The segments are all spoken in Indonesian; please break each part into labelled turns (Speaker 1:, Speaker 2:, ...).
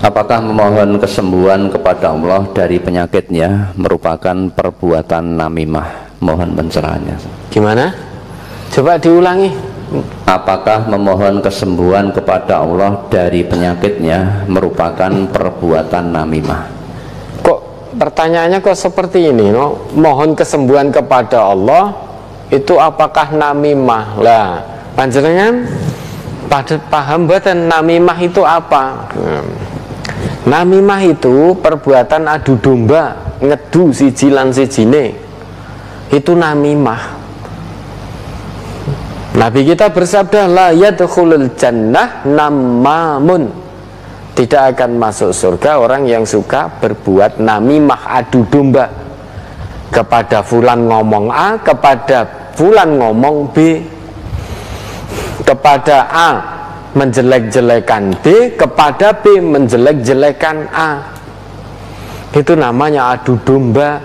Speaker 1: Apakah memohon kesembuhan kepada Allah dari penyakitnya merupakan perbuatan namimah? Mohon pencerahannya.
Speaker 2: Gimana? Coba diulangi.
Speaker 1: Apakah memohon kesembuhan kepada Allah dari penyakitnya merupakan perbuatan namimah?
Speaker 2: Kok pertanyaannya kok seperti ini, no? Mohon kesembuhan kepada Allah itu apakah namimah? Lah, panjenengan paham mboten namimah itu apa? Namimah itu perbuatan adu domba, ngedu siji lan sijine. Itu namimah. Nabi kita bersabda, la yadkhulul jannah namamun. Tidak akan masuk surga orang yang suka berbuat namimah, adu domba. Kepada fulan ngomong A, kepada fulan ngomong B. Kepada A menjelek-jelekan B, kepada B menjelek-jelekan A. Itu namanya adu domba.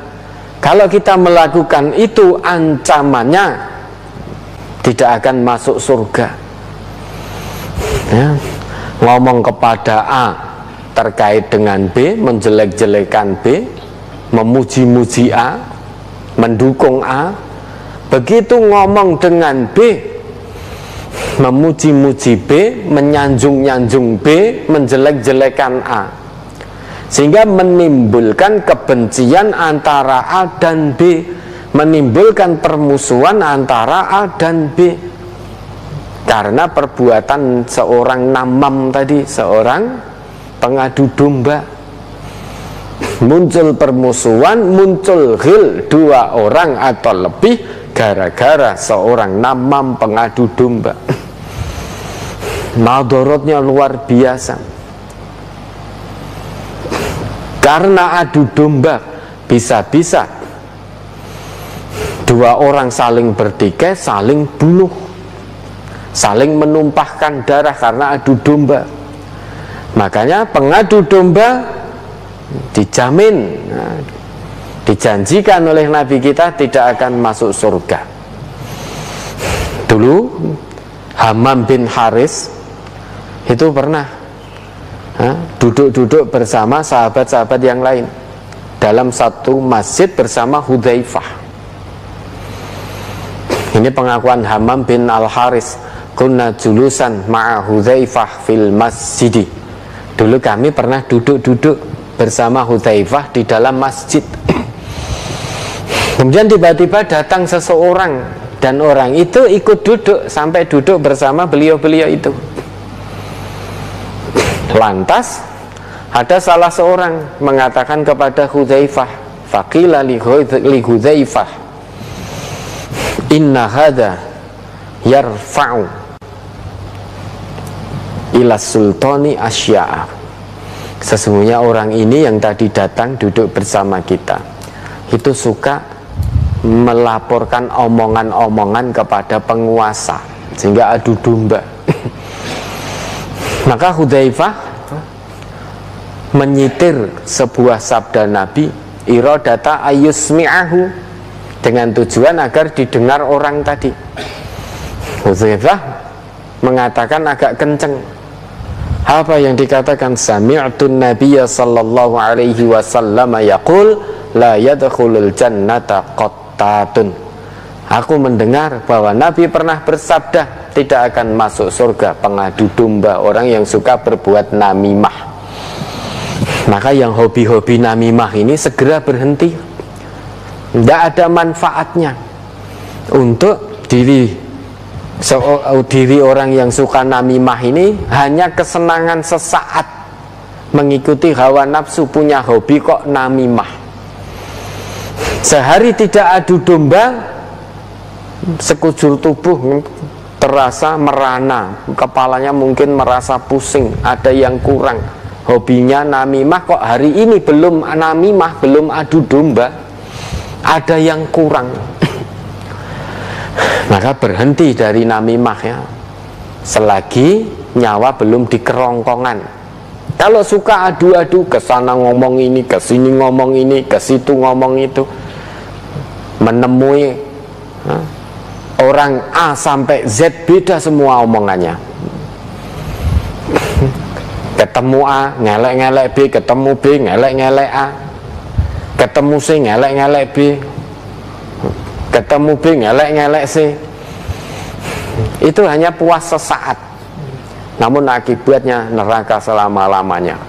Speaker 2: Kalau kita melakukan itu, ancamannya tidak akan masuk surga. Ya. Ngomong kepada A terkait dengan B, menjelek-jelekan B, memuji-muji A, mendukung A. Begitu ngomong dengan B, memuji-muji B, menyanjung-nyanjung B, menjelek-jelekan A, sehingga menimbulkan kebencian antara A dan B, menimbulkan permusuhan antara A dan B, karena perbuatan seorang namam tadi, seorang pengadu domba. Muncul permusuhan, muncul ghil, dua orang atau lebih gara-gara seorang namam pengadu domba. Madorotnya luar biasa. Karena adu domba bisa-bisa dua orang saling bertikai, saling bunuh, saling menumpahkan darah karena adu domba. Makanya pengadu domba dijamin, dijanjikan oleh Nabi kita tidak akan masuk surga. Dulu Hammam bin Haris itu pernah duduk-duduk bersama sahabat-sahabat yang lain dalam satu masjid bersama Hudzaifah. Ini pengakuan Hammam bin Al-Haris, kunna julusan ma'a Hudzaifah fil masjidi. Dulu kami pernah duduk-duduk bersama Hudzaifah di dalam masjid. Kemudian tiba-tiba datang seseorang dan orang itu ikut duduk sampai duduk bersama beliau-beliau itu. Lantas ada salah seorang mengatakan kepada Hudzaifah, faqila li Hudzaifah, inna hadza yarfa'u ila sultani asya'a. Sesungguhnya orang ini yang tadi datang duduk bersama kita itu suka melaporkan omongan-omongan kepada penguasa sehingga adu domba. Maka Hudzaifah menyitir sebuah sabda Nabi, iradata ayusmi'ahu, dengan tujuan agar didengar orang tadi. Hudzaifah mengatakan agak kenceng. Apa yang dikatakan? Sami'tun nabiyya sallallahu alaihi wasallam yaqul la yadkhulul jannata qattatun. Aku mendengar bahwa Nabi pernah bersabda tidak akan masuk surga pengadu domba, orang yang suka berbuat namimah. Maka yang hobi-hobi namimah ini segera berhenti. Tidak ada manfaatnya untuk diri orang yang suka namimah ini, hanya kesenangan sesaat mengikuti hawa nafsu, punya hobi kok namimah. Sehari tidak adu domba, sekujur tubuh terasa merana, kepalanya mungkin merasa pusing, ada yang kurang. Hobinya namimah, kok hari ini belum namimah, belum adu domba, ada yang kurang. Maka berhenti dari namimah ya, selagi nyawa belum di kerongkongan. Kalau suka adu-adu, ke sana ngomong ini, ke sini ngomong ini, ke situ ngomong itu, menemui orang A sampai Z beda semua omongannya. Ketemu A ngelek-ngelek B, ketemu B ngelek-ngelek A, ketemu C ngelek-ngelek B, ketemu B ngelek-ngelek C. Itu hanya puas sesaat, namun akibatnya neraka selama-lamanya.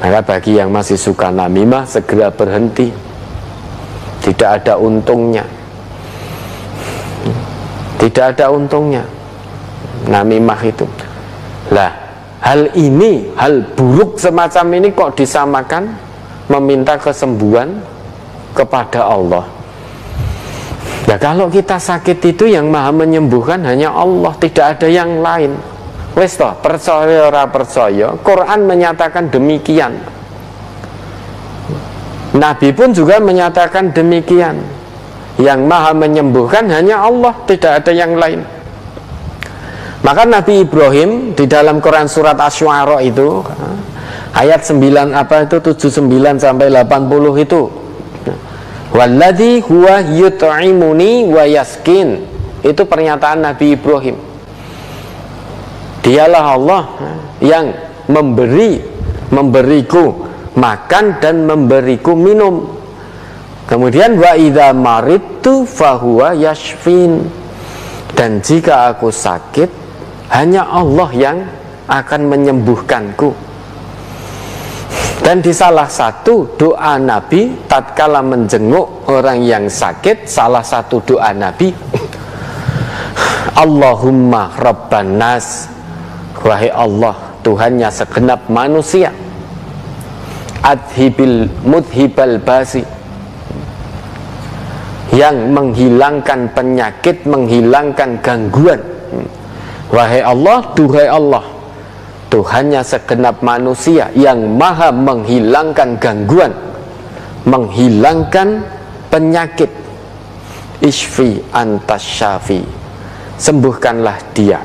Speaker 2: Maka bagi yang masih suka namimah, segera berhenti. Tidak ada untungnya. Tidak ada untungnya namimah itu. Lah, hal ini, hal buruk semacam ini kok disamakan meminta kesembuhan kepada Allah. Ya kalau kita sakit itu yang maha menyembuhkan hanya Allah, tidak ada yang lain. Wes toh, percaya ora percaya, Quran menyatakan demikian. Nabi pun juga menyatakan demikian. Yang maha menyembuhkan hanya Allah, tidak ada yang lain. Maka Nabi Ibrahim di dalam Quran surat Asy-Syu'ara itu ayat 9 79 sampai 80 itu, walladzi huwa yut'imuni wa yaskin, itu pernyataan Nabi Ibrahim. Dialah Allah yang memberiku makan dan memberiku minum. Kemudian wa idza maridtu fahuwa yashfin, dan jika aku sakit hanya Allah yang akan menyembuhkanku. Dan di salah satu doa Nabi tatkala menjenguk orang yang sakit, salah satu doa Nabi, Allahumma rabban nas, wahai Allah Tuhannya segenap manusia, adhibil mudhibal basi, yang menghilangkan penyakit, menghilangkan gangguan. Wahai Allah, duhai Allah Tuhannya segenap manusia yang maha menghilangkan gangguan, menghilangkan penyakit. Ishfi antas syafi, sembuhkanlah dia,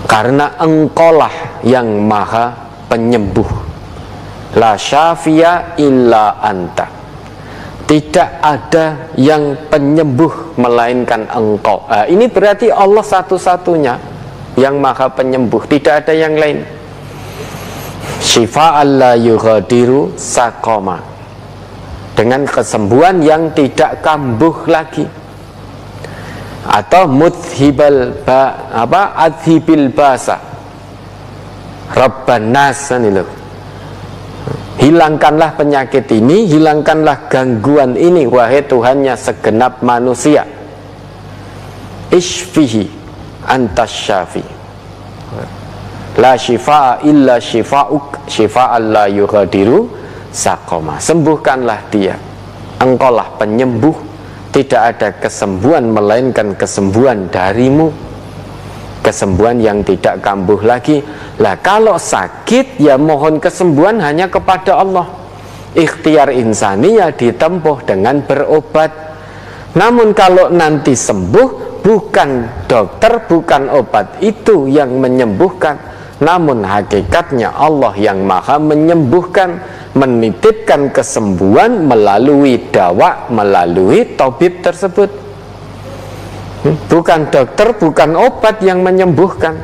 Speaker 2: karena engkaulah yang maha penyembuh. La syafiya illa anta, tidak ada yang penyembuh melainkan engkau. Ini berarti Allah satu-satunya yang maha penyembuh, tidak ada yang lain. Syifa'an la yughadiru saqama, dengan kesembuhan yang tidak kambuh lagi. Atau mudhibal adhibil basa rabban nas, hilangkanlah penyakit ini, hilangkanlah gangguan ini, wahai Tuhannya segenap manusia. Ishfihi antas syafi, la syifa'a illa syifa'uk, syifa'an la yughadiru saqama, sembuhkanlah dia, engkaulah penyembuh, tidak ada kesembuhan melainkan kesembuhan darimu, kesembuhan yang tidak kambuh lagi. Lah kalau sakit ya mohon kesembuhan hanya kepada Allah. Ikhtiar insani ya ditempuh dengan berobat. Namun kalau nanti sembuh, bukan dokter, bukan obat itu yang menyembuhkan, namun hakikatnya Allah yang maha menyembuhkan, menitipkan kesembuhan melalui dawa, melalui tabib tersebut. Bukan dokter, bukan obat yang menyembuhkan,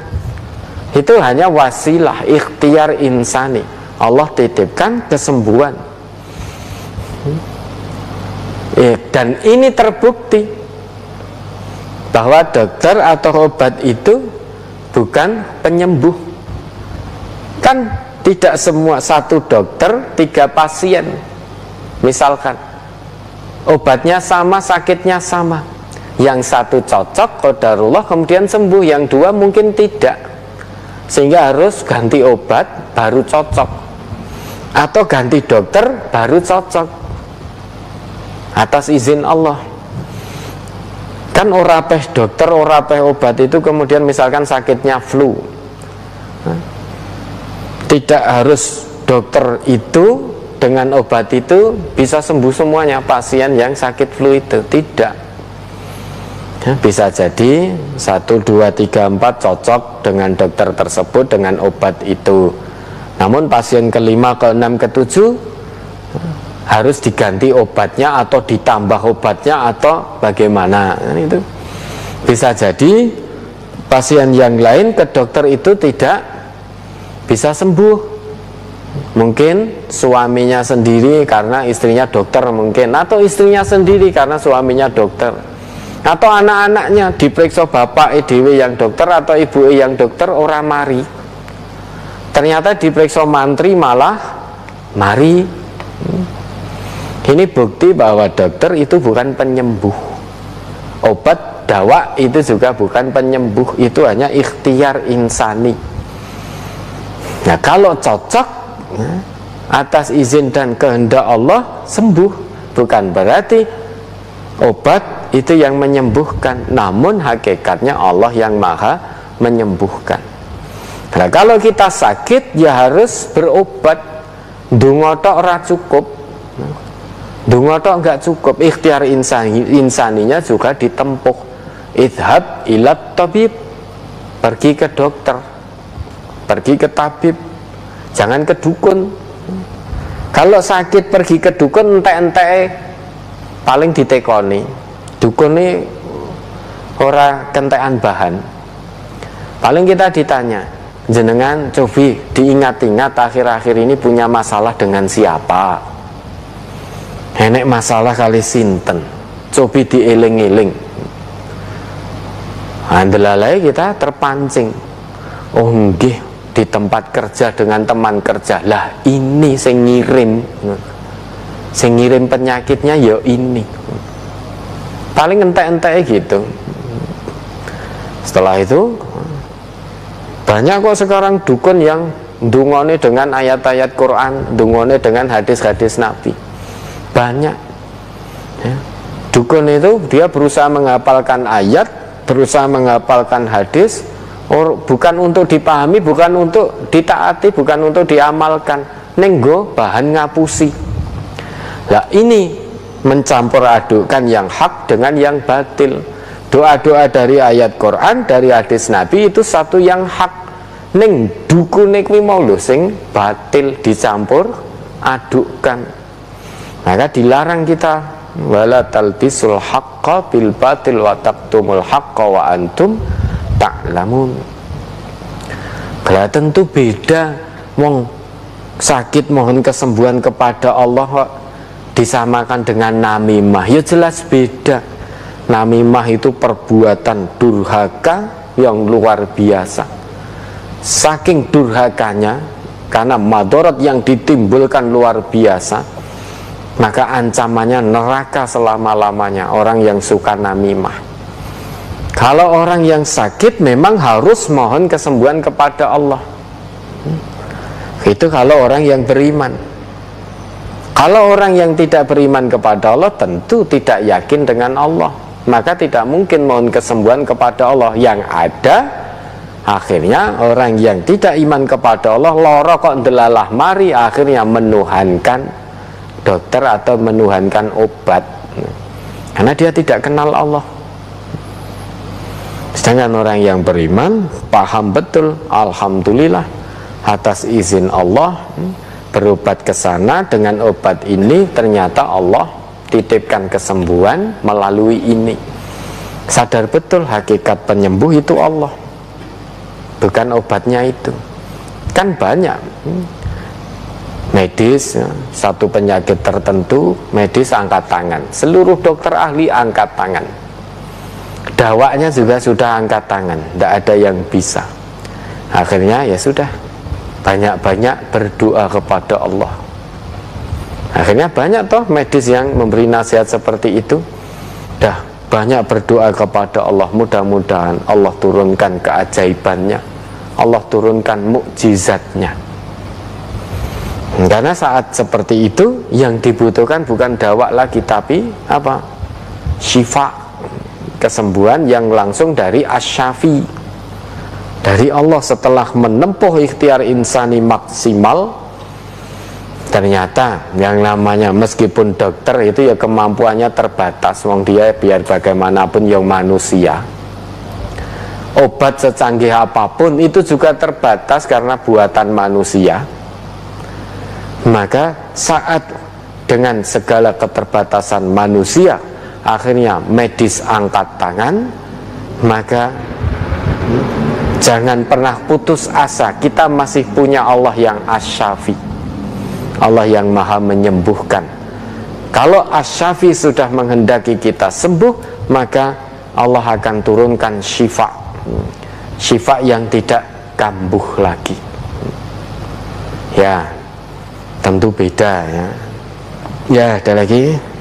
Speaker 2: itu hanya wasilah, ikhtiar insani. Allah titipkan kesembuhan. Dan ini terbukti bahwa dokter atau obat itu bukan penyembuh. Kan tidak semua, satu dokter 3 pasien misalkan, obatnya sama, sakitnya sama, yang satu cocok qadarullah kemudian sembuh, yang 2 mungkin tidak, sehingga harus ganti obat baru cocok, atau ganti dokter baru cocok atas izin Allah. Kan ora peh dokter, ora peh obat itu kemudian misalkan sakitnya flu, tidak harus dokter itu dengan obat itu bisa sembuh semuanya pasien yang sakit flu itu, tidak. Bisa jadi 1, 2, 3, 4 cocok dengan dokter tersebut, dengan obat itu, namun pasien ke-5, ke-6, ke-7 harus diganti obatnya atau ditambah obatnya atau bagaimana. Itu bisa jadi pasien yang lain ke dokter itu tidak bisa sembuh. Mungkin suaminya sendiri karena istrinya dokter mungkin, atau istrinya sendiri karena suaminya dokter, atau anak-anaknya diperiksa bapak dewe yang dokter atau ibu yang dokter ora mari, ternyata diperiksa mantri malah mari. Ini bukti bahwa dokter itu bukan penyembuh, obat dawa itu juga bukan penyembuh, itu hanya ikhtiar insani. Nah kalau cocok atas izin dan kehendak Allah sembuh, bukan berarti obat itu yang menyembuhkan, namun hakikatnya Allah yang maha menyembuhkan. Nah kalau kita sakit ya harus berobat, donga tok ora cukup, donga tok enggak cukup, ikhtiar insaninya juga ditempuh. Idhab ilat tabib, pergi ke dokter, pergi ke tabib, jangan ke dukun. Kalau sakit pergi ke dukun, entek-entek paling ditekoni. Dukun ini ora kentekan bahan. Paling kita ditanya, jenengan cobi diingat-ingat akhir-akhir ini punya masalah dengan siapa? Enek masalah kali sinten? Cobi dieling-eling. Andelalai kita terpancing. Oh nggih, di tempat kerja dengan teman kerja lah, ini sing ngirim penyakitnya ya ini, paling entek-entek gitu. Setelah itu banyak kok sekarang dukun yang dungone dengan ayat-ayat Quran, dungone dengan hadis-hadis Nabi, banyak ya. Dukun itu dia berusaha menghafalkan ayat, berusaha menghafalkan hadis, bukan untuk dipahami, bukan untuk ditaati, bukan untuk diamalkan, nenggo bahan ngapusi. Nah ini mencampur adukkan yang hak dengan yang batil. Doa-doa dari ayat Quran, dari hadis Nabi itu satu yang hak, neng dukune kuwi mau lho sing batil dicampur adukkan. Maka dilarang kita, wala talbisul haqqa bil batil wa taqtumul haqqa wa antum ta'lamun. Kalau tentu beda, wong sakit mohon kesembuhan kepada Allah kok disamakan dengan namimah, ya jelas beda. Namimah itu perbuatan durhaka yang luar biasa. Saking durhakanya, karena madarat yang ditimbulkan luar biasa, maka ancamannya neraka selama-lamanya orang yang suka namimah. Kalau orang yang sakit memang harus mohon kesembuhan kepada Allah. Itu kalau orang yang beriman. Kalau orang yang tidak beriman kepada Allah tentu tidak yakin dengan Allah, maka tidak mungkin mohon kesembuhan kepada Allah. Yang ada akhirnya orang yang tidak iman kepada Allah loro kok ndelalah mari, akhirnya menuhankan dokter atau menuhankan obat, karena dia tidak kenal Allah. Sedangkan orang yang beriman paham betul, alhamdulillah atas izin Allah berobat ke sana, dengan obat ini ternyata Allah titipkan kesembuhan melalui ini. Sadar betul hakikat penyembuh itu Allah, bukan obatnya itu. Kan banyak medis, satu penyakit tertentu medis angkat tangan, seluruh dokter ahli angkat tangan, dawanya juga sudah angkat tangan, tidak ada yang bisa. Akhirnya ya sudah, banyak-banyak berdoa kepada Allah. Akhirnya banyak toh medis yang memberi nasihat seperti itu. Dah banyak berdoa kepada Allah, mudah-mudahan Allah turunkan keajaibannya, Allah turunkan mukjizatnya. Karena saat seperti itu yang dibutuhkan bukan dawa lagi, tapi apa? Syifa, kesembuhan yang langsung dari Asy-Syafi, dari Allah. Setelah menempuh ikhtiar insani maksimal, ternyata yang namanya meskipun dokter itu ya kemampuannya terbatas, wong dia biar bagaimanapun yang manusia. Obat secanggih apapun itu juga terbatas karena buatan manusia. Maka saat dengan segala keterbatasan manusia akhirnya medis angkat tangan, maka Jangan pernah putus asa, kita masih punya Allah yang Asy-Syafi, Allah yang maha menyembuhkan. Kalau Asy-Syafi sudah menghendaki kita sembuh, maka Allah akan turunkan syifa, syifa yang tidak kambuh lagi. Ya, tentu beda ya. Ya, ada lagi.